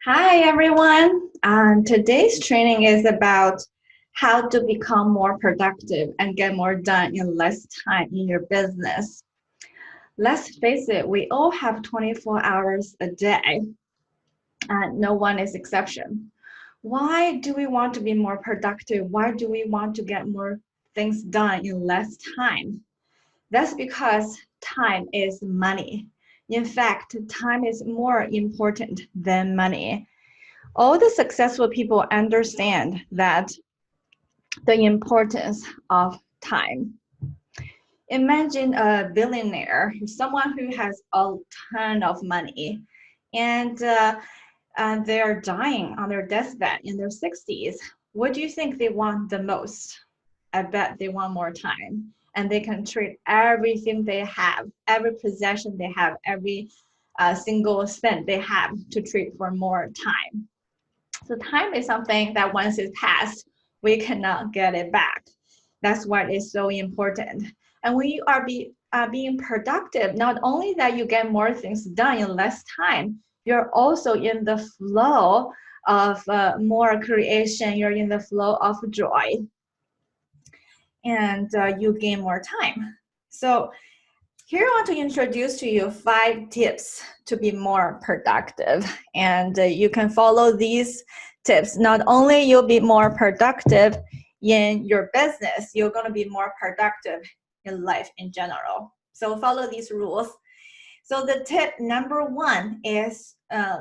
Hi everyone. Today's training is about how to become more productive and get more done in less time in your business. Let's face it, we all have 24 hours a day, and no one is exception. Why do we want to be more productive? Why do we want to get more things done in less time? That's because time is money. In fact, time is more important than money. All the successful people understand that the importance of time. Imagine a billionaire, someone who has a ton of money, and they're dying on their deathbed in their 60s. What do you think they want the most? I bet they want more time. And they can trade everything they have, every possession they have, every single cent they have to trade for more time. So time is something that once it's passed, we cannot get it back. That's why it's so important. And when you are being productive, not only that you get more things done in less time, you're also in the flow of more creation. You're in the flow of joy, and you gain more time. So here I want to introduce to you 5 tips to be more productive. And you can follow these tips. Not only you'll be more productive in your business, you're going to be more productive in life in general. So follow these rules. So the tip number 1 is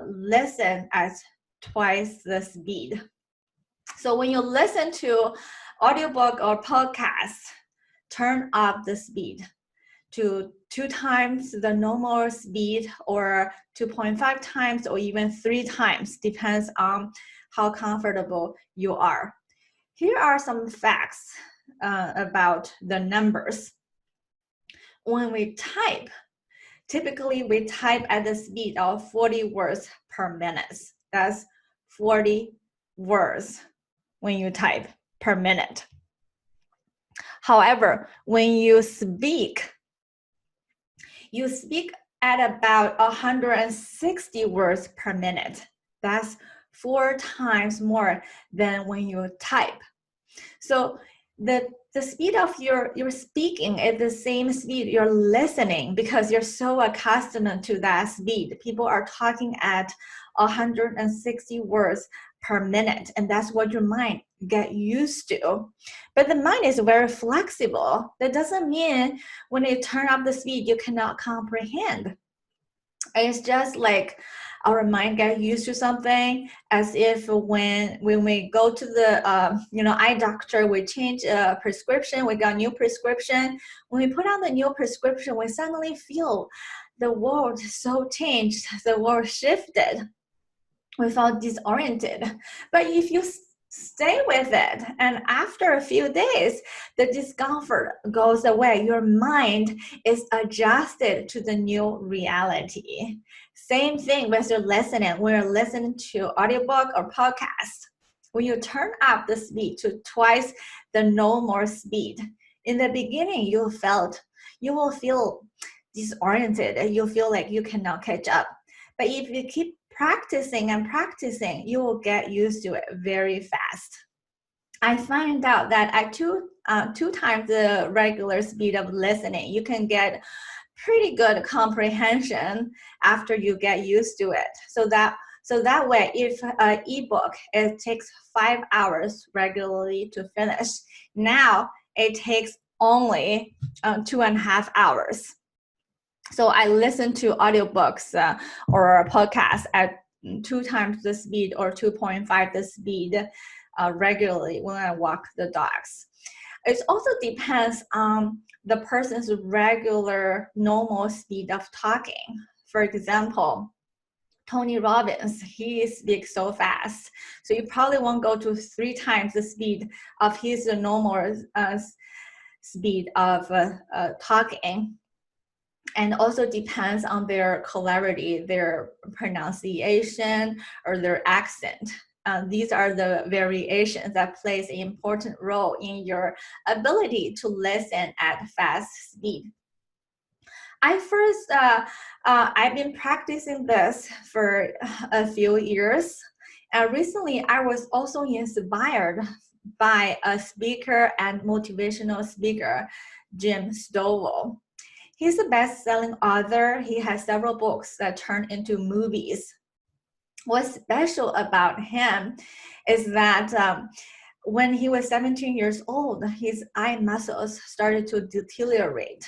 listen at twice the speed. So when you listen to audiobook or podcast, turn up the speed to 2 times the normal speed, or 2.5 times, or even 3 times, depends on how comfortable you are. Here are some facts about the numbers. When we type, typically we type at the speed of 40 words per minute. That's 40 words when you type per minute. However, when you speak at about 160 words per minute. That's 4 times more than when you type. So the speed of your speaking is the same speed you're listening, because you're so accustomed to that speed. People are talking at 160 words per minute, and that's what your mind get used to. But the mind is very flexible. That doesn't mean when you turn up the speed you cannot comprehend. It's just like our mind get used to something, as if when we go to the eye doctor, we change a prescription, we got a new prescription. When we put on the new prescription, we suddenly feel the world so changed, the world shifted. We felt disoriented. But if you stay with it, and after a few days, the discomfort goes away. Your mind is adjusted to the new reality. Same thing with your listening. When you're listening to audiobook or podcast, when you turn up the speed to twice the normal speed, in the beginning you will feel disoriented. You feel like you cannot catch up. But if you keep practicing and practicing, you will get used to it very fast. I find out that at two times the regular speed of listening, you can get pretty good comprehension after you get used to it. So that way, if an ebook, it takes 5 hours regularly to finish, now it takes only 2.5 hours. So I listen to audiobooks or podcasts at 2 times the speed or 2.5 the speed regularly when I walk the dogs. It also depends on the person's regular normal speed of talking. For example, Tony Robbins, he speaks so fast. So you probably won't go to 3 times the speed of his normal speed of talking. And also depends on their clarity, their pronunciation, or their accent. These are the variations that plays an important role in your ability to listen at fast speed. I've been practicing this for a few years. And recently, I was also inspired by a speaker and motivational speaker, Jim Stovall. He's a best-selling author. He has several books that turned into movies. What's special about him is that when he was 17 years old, his eye muscles started to deteriorate.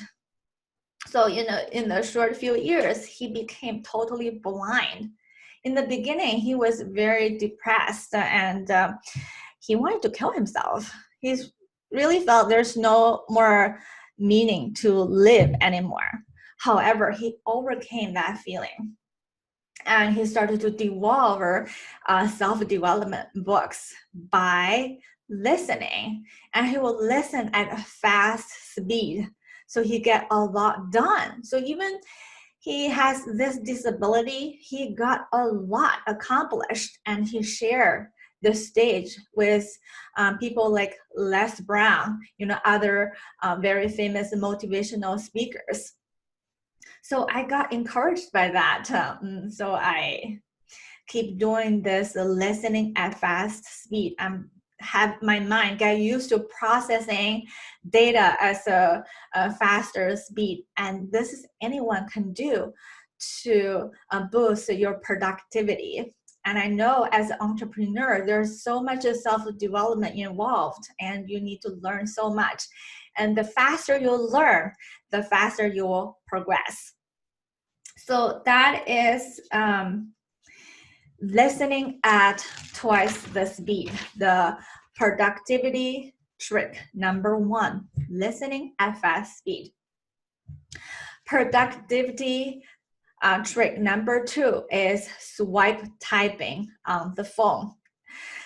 So, in a short few years, he became totally blind. In the beginning, he was very depressed and he wanted to kill himself. He really felt there's no more meaning to live anymore. However, he overcame that feeling and he started to devour self-development books by listening. And he will listen at a fast speed so he get a lot done. So even he has this disability, he got a lot accomplished, and he shared the stage with people like Les Brown, other very famous motivational speakers. So I got encouraged by that. So I keep doing this listening at fast speed. Have my mind get used to processing data as a faster speed. And this is anyone can do to boost your productivity. And I know as an entrepreneur, there's so much self-development involved and you need to learn so much. And the faster you learn, the faster you will progress. So that is listening at twice the speed, the productivity trick number 1, listening at fast speed. Productivity trick number 2 is swipe typing on the phone.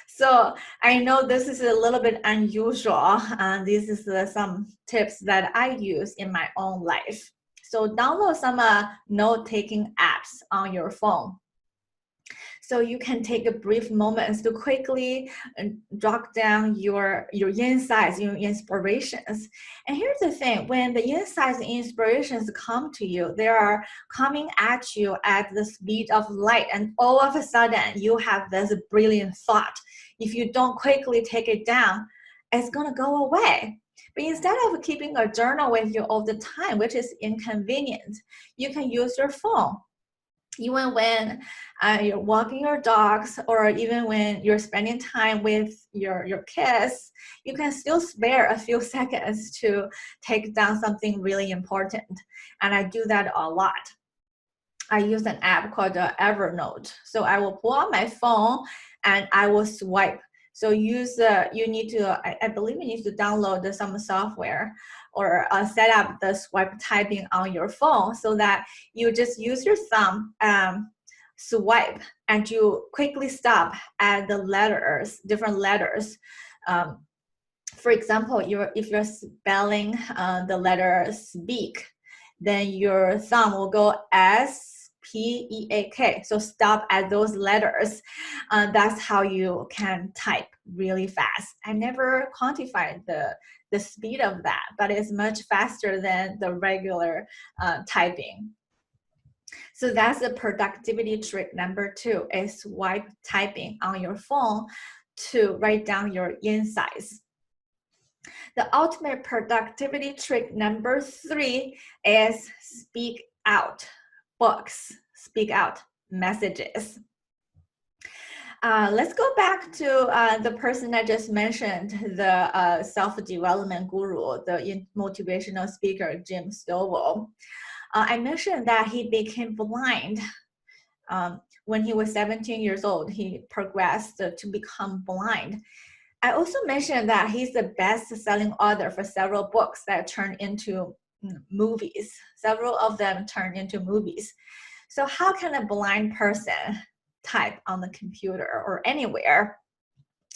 So I know this is a little bit unusual. This is some tips that I use in my own life. So download some note-taking apps on your phone. So you can take a brief moment to quickly jot down your insights, your inspirations. And here's the thing, when the insights and inspirations come to you, they are coming at you at the speed of light, and all of a sudden you have this brilliant thought. If you don't quickly take it down, it's gonna go away. But instead of keeping a journal with you all the time, which is inconvenient, you can use your phone. Even when you're walking your dogs, or even when you're spending time with your kids, you can still spare a few seconds to take down something really important. And I do that a lot. I use an app called Evernote. So I will pull out my phone and I will swipe. So you need to, I believe you need to download some software or set up the swipe typing on your phone so that you just use your thumb, swipe, and you quickly stop at the letters, different letters. For example, if you're spelling the letter speak, then your thumb will go SPEAK. So stop at those letters. That's how you can type really fast. I never quantified the speed of that, but it's much faster than the regular typing. So that's the productivity trick number 2, is swipe typing on your phone to write down your insights. The ultimate productivity trick number 3 is speak out books, speak out messages. Let's go back to the person I just mentioned, the self-development guru, the motivational speaker, Jim Stovall. I mentioned that he became blind when he was 17 years old. He progressed to become blind. I also mentioned that he's the best-selling author for several books that turned into movies. Several of them turned into movies. So how can a blind person type on the computer or anywhere?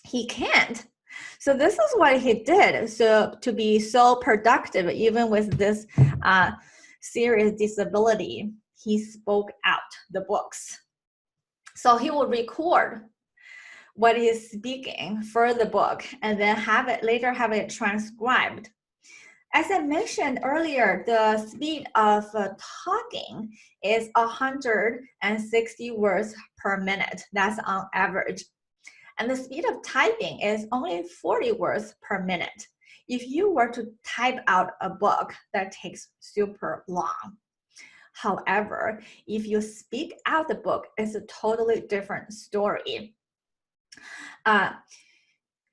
He can't. So this is what he did. So to be so productive, even with this serious disability, he spoke out the books. So he will record what he's speaking for the book and then later have it transcribed. As I mentioned earlier, the speed of talking is 160 words per minute. That's on average. And the speed of typing is only 40 words per minute. If you were to type out a book, that takes super long. However, if you speak out the book, it's a totally different story.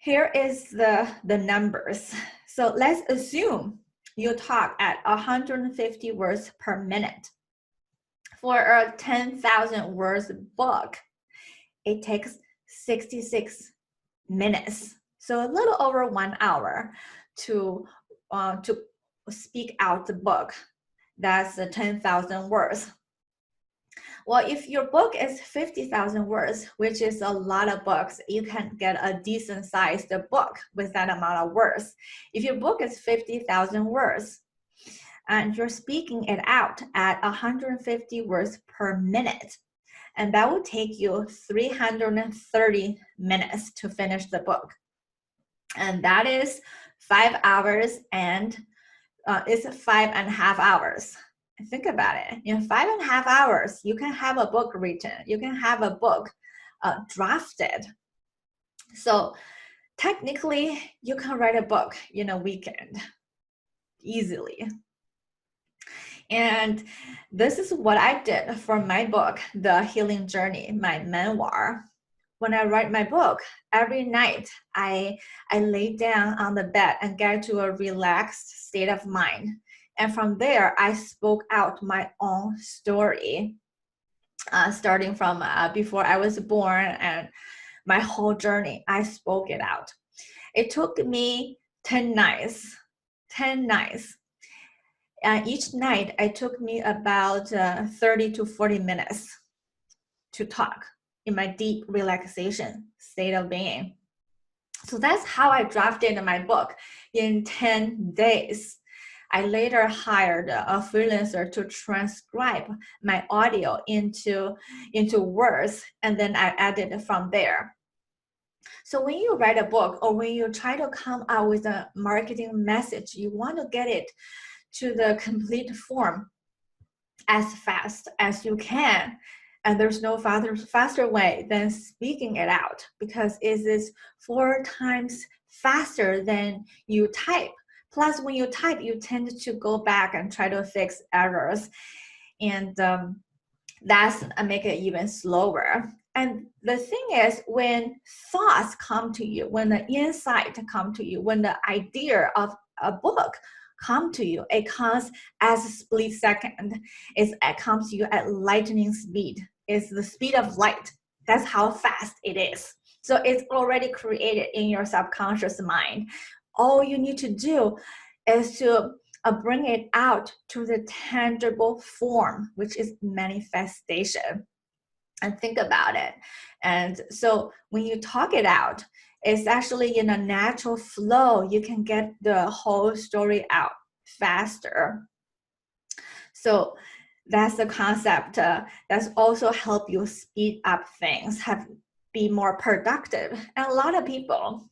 Here is the numbers. So let's assume you talk at 150 words per minute. For a 10,000 words book, it takes 66 minutes. So a little over 1 hour to speak out the book. That's 10,000 words. Well, if your book is 50,000 words, which is a lot of books, you can get a decent sized book with that amount of words. If your book is 50,000 words and you're speaking it out at 150 words per minute, and that will take you 330 minutes to finish the book. And that is 5 hours and it's 5.5 hours. Think about it. In 5.5 hours, you can have a book written. You can have a book drafted. So technically, you can write a book in a weekend easily. And this is what I did for my book, The Healing Journey, my memoir. When I write my book, every night I lay down on the bed and get to a relaxed state of mind. And from there, I spoke out my own story, starting from before I was born and my whole journey. I spoke it out. It took me 10 nights. Each night, it took me about 30 to 40 minutes to talk in my deep relaxation state of being. So that's how I drafted my book in 10 days. I later hired a freelancer to transcribe my audio into words, and then I added from there. So when you write a book or when you try to come out with a marketing message, you want to get it to the complete form as fast as you can. And there's no faster way than speaking it out, because it is 4 times faster than you type. Plus, when you type, you tend to go back and try to fix errors. And that's make it even slower. And the thing is, when thoughts come to you, when the insight come to you, when the idea of a book come to you, it comes as a split second. It comes to you at lightning speed. It's the speed of light. That's how fast it is. So it's already created in your subconscious mind. All you need to do is to bring it out to the tangible form, which is manifestation. And think about it. And so when you talk it out, it's actually in a natural flow. You can get the whole story out faster. So that's the concept. That's also help you speed up things, be more productive. And a lot of people,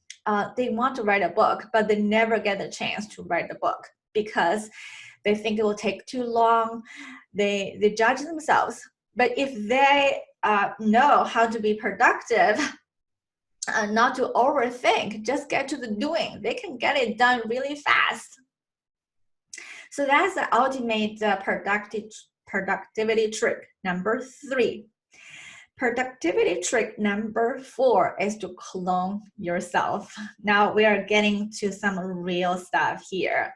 they want to write a book, but they never get the chance to write the book because they think it will take too long. They judge themselves. But if they know how to be productive, not to overthink, just get to the doing, they can get it done really fast. So that's the ultimate productivity trick number 3. Productivity trick number 4 is to clone yourself. Now we are getting to some real stuff here.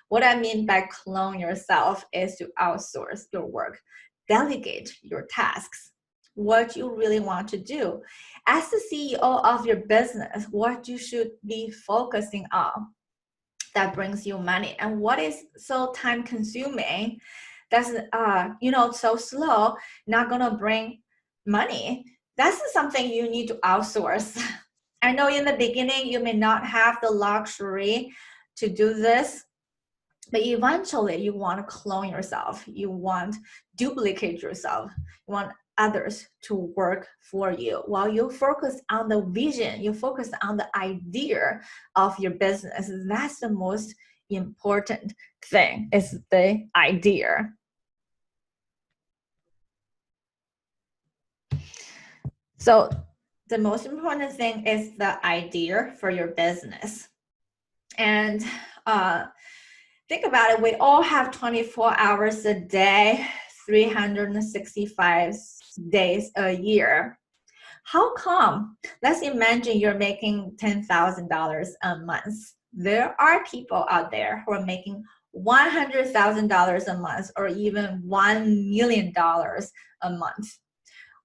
What I mean by clone yourself is to outsource your work, delegate your tasks, what you really want to do. As the CEO of your business, what you should be focusing on that brings you money, and what is so time consuming, that's so slow, not gonna bring money. That's something you need to outsource. I know in the beginning you may not have the luxury to do this, but eventually you want to clone yourself, you want to duplicate yourself, you want others to work for you while you focus on the vision, you focus on the idea of your business. That's the most important thing is the idea. So the most important thing is the idea for your business. And think about it, we all have 24 hours a day, 365 days a year. How come? Let's imagine you're making $10,000 a month. There are people out there who are making $100,000 a month or even $1 million a month.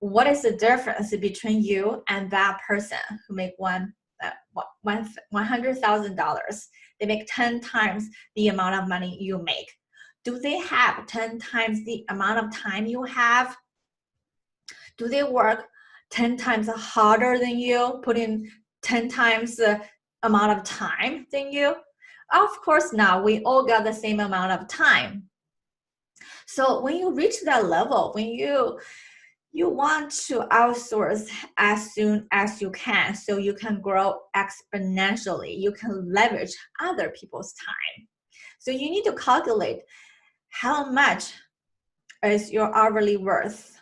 What is the difference between you and that person who make $100,000? They make 10 times the amount of money you make. Do they have 10 times the amount of time you have? Do they work 10 times harder than you, put in 10 times the amount of time than you? Of course not. We all got the same amount of time. So when you reach that level, when you want to outsource as soon as you can so you can grow exponentially, you can leverage other people's time. So you need to calculate how much is your hourly worth.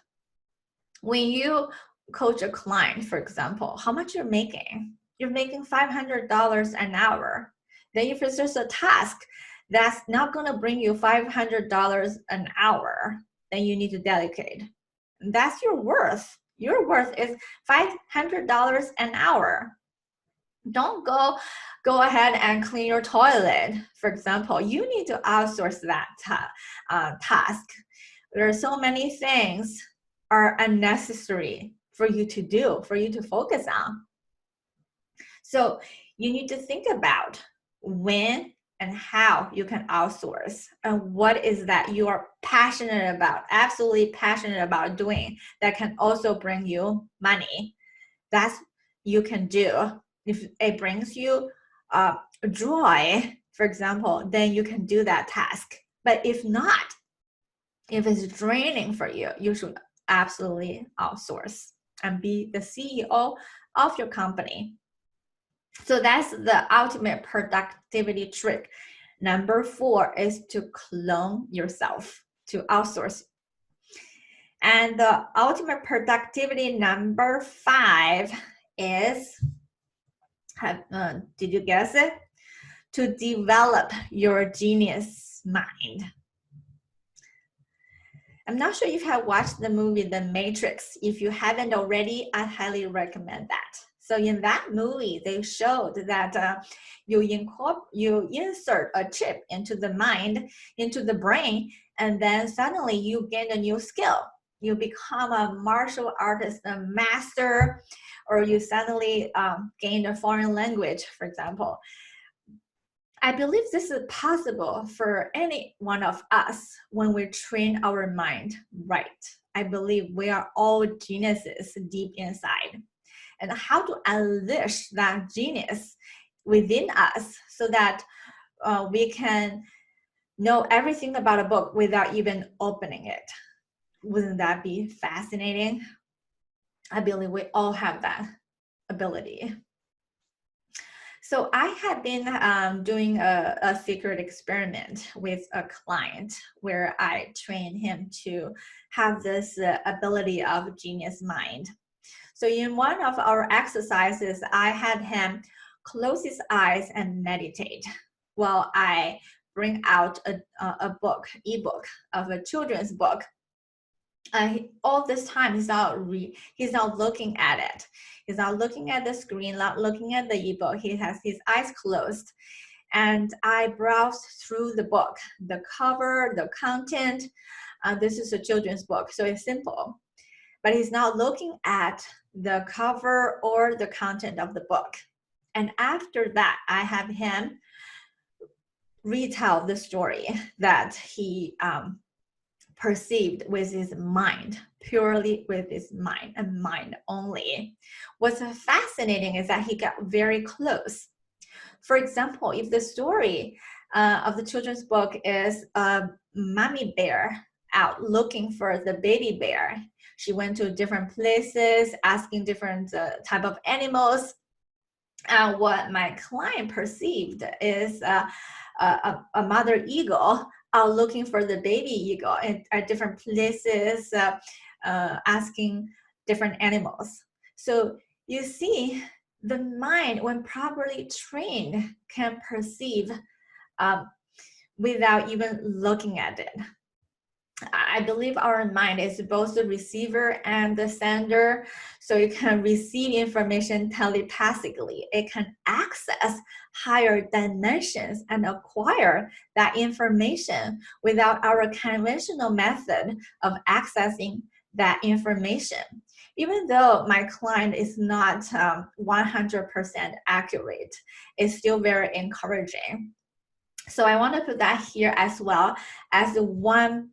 When you coach a client, for example, how much you're making? You're making $500 an hour. Then if it's just a task that's not going to bring you $500 an hour, then you need to delegate. That's your worth. Your worth is $500 an hour. Don't go ahead and clean your toilet, for example. You need to outsource that task. There are so many things are unnecessary for you to do, for you to focus on. So you need to think about when and how you can outsource and what is that you are passionate about, absolutely passionate about doing that can also bring you money. That's you can do. If it brings you joy, for example, then you can do that task. But if not, if it's draining for you, you should absolutely outsource and be the CEO of your company. So that's the ultimate productivity trick. Number 4 is to clone yourself, to outsource. And the ultimate productivity number 5 is, did you guess it? To develop your genius mind. I'm not sure if you have watched the movie The Matrix. If you haven't already, I highly recommend that. So in that movie, they showed that you insert a chip into the mind, into the brain, and then suddenly you gain a new skill. You become a martial artist, a master, or you suddenly gain a foreign language, for example. I believe this is possible for any one of us when we train our mind right. I believe we are all geniuses deep inside. And how to unleash that genius within us so that we can know everything about a book without even opening it. Wouldn't that be fascinating? I believe we all have that ability. So I have been doing a secret experiment with a client where I train him to have this ability of genius mind. So in one of our exercises, I had him close his eyes and meditate while I bring out a book, ebook of a children's book. All this time, he's not looking at it. He's not looking at the screen, not looking at the ebook. He has his eyes closed. And I browsed through the book, the cover, the content. This is a children's book, so it's simple. But he's not looking at the cover or the content of the book. And after that, I have him retell the story that he perceived with his mind, purely with his mind and mind only. What's fascinating is that he got very close. For example, if the story of the children's book is a mommy bear out looking for the baby bear, she went to different places, asking different type of animals. what my client perceived is a mother eagle looking for the baby eagle at different places, asking different animals. So you see, the mind, when properly trained, can perceive without even looking at it. I believe our mind is both the receiver and the sender, so it can receive information telepathically. It can access higher dimensions and acquire that information without our conventional method of accessing that information. Even though my client is not 100% accurate, it's still very encouraging. So I want to put that here as well as the one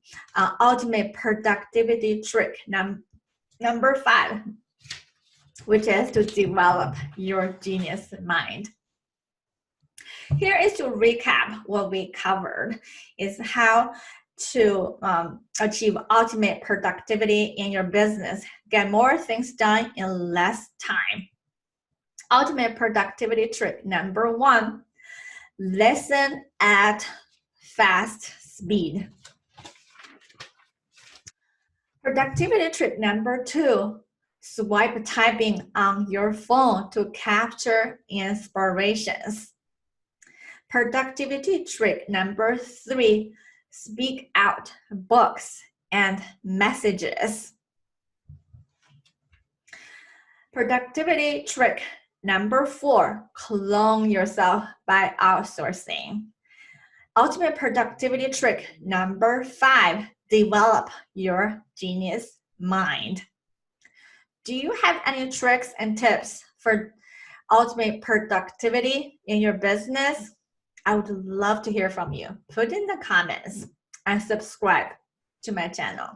ultimate productivity trick, number 5, which is to develop your genius mind. Here is to recap what we covered, is how to achieve ultimate productivity in your business, get more things done in less time. Ultimate productivity trick number 1, listen at fast speed. Productivity trick number 2, swipe typing on your phone to capture inspirations. Productivity trick number 3, speak out books and messages. Productivity trick number 4, clone yourself by outsourcing. Ultimate productivity trick number 5, develop your genius mind. Do you have any tricks and tips for ultimate productivity in your business? I would love to hear from you. Put in the comments and subscribe to my channel.